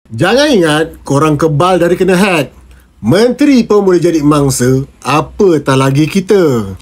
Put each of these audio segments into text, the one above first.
Jangan ingat korang kebal dari kena hack. Menteri pun boleh jadi mangsa, apatah lagi kita.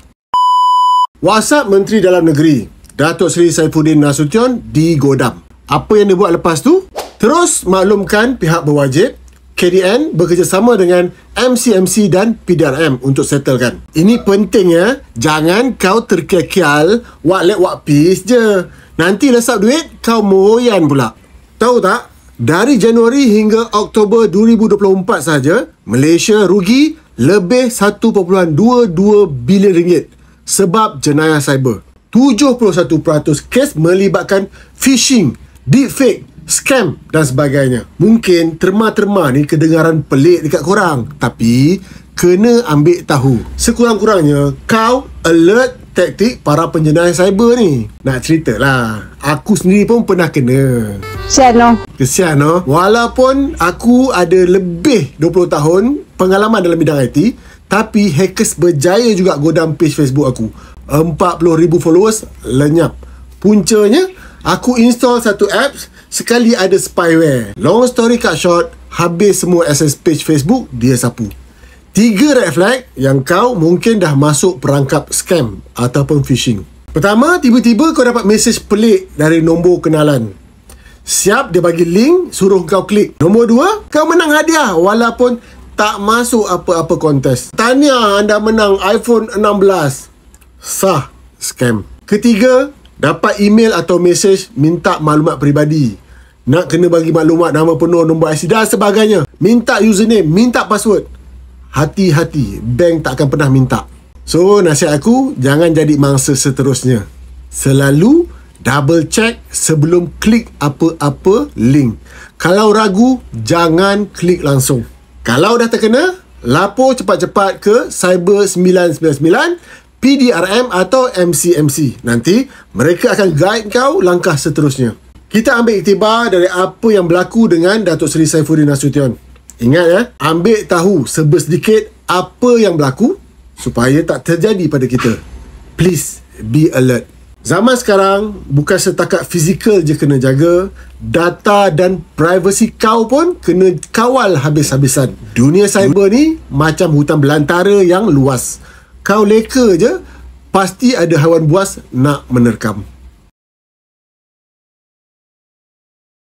WhatsApp Menteri Dalam Negeri Datuk Seri Saifuddin Nasution digodam. Apa yang dia buat lepas tu? Terus maklumkan pihak berwajib KDN bekerjasama dengan MCMC dan PDRM untuk settlekan. Ini pentingnya, jangan kau terkekial wak pis je. Nanti lesap duit kau moyan pula. Tahu tak? Dari Januari hingga Oktober 2024 saja, Malaysia rugi lebih 1.22 bilion ringgit sebab jenayah cyber. 71% kes melibatkan phishing, deepfake, scam dan sebagainya. Mungkin terma-terma ni kedengaran pelik dekat korang, tapi kena ambil tahu. Sekurang-kurangnya kau alert taktik para penjenayah cyber ni. Nak cerita lah, aku sendiri pun pernah kena. Kesian no. Walaupun aku ada lebih 20 tahun pengalaman dalam bidang IT, tapi hackers berjaya juga godam page Facebook aku. 40,000 followers lenyap. Puncanya, aku install satu apps, sekali ada spyware. Long story cut short, habis semua access page Facebook, dia sapu. 3 red flag yang kau mungkin dah masuk perangkap scam ataupun phishing. Pertama, tiba-tiba kau dapat mesej pelik dari nombor kenalan. Siap dia bagi link, suruh kau klik. Nombor 2, kau menang hadiah walaupun tak masuk apa-apa kontes. Tahniah, anda menang iPhone 16. Sah, scam. Ketiga, dapat email atau mesej minta maklumat peribadi. Nak kena bagi maklumat nama penuh, nombor IC dan sebagainya. Minta username, minta password. Hati-hati, bank tak akan pernah minta. So, nasihat aku, jangan jadi mangsa seterusnya. Selalu double check sebelum klik apa-apa link. Kalau ragu, jangan klik langsung. Kalau dah terkena, lapor cepat-cepat ke Cyber 999, PDRM atau MCMC. Nanti, mereka akan guide kau langkah seterusnya. Kita ambil iktibar dari apa yang berlaku dengan Datuk Seri Saifuddin Nasution. Ingat ya, ambil tahu sebersedikit apa yang berlaku supaya tak terjadi pada kita. Please, be alert. Zaman sekarang, bukan setakat fizikal je kena jaga, data dan privasi kau pun kena kawal habis-habisan. Dunia cyber ni macam hutan belantara yang luas. Kau leka je, pasti ada haiwan buas nak menerkam.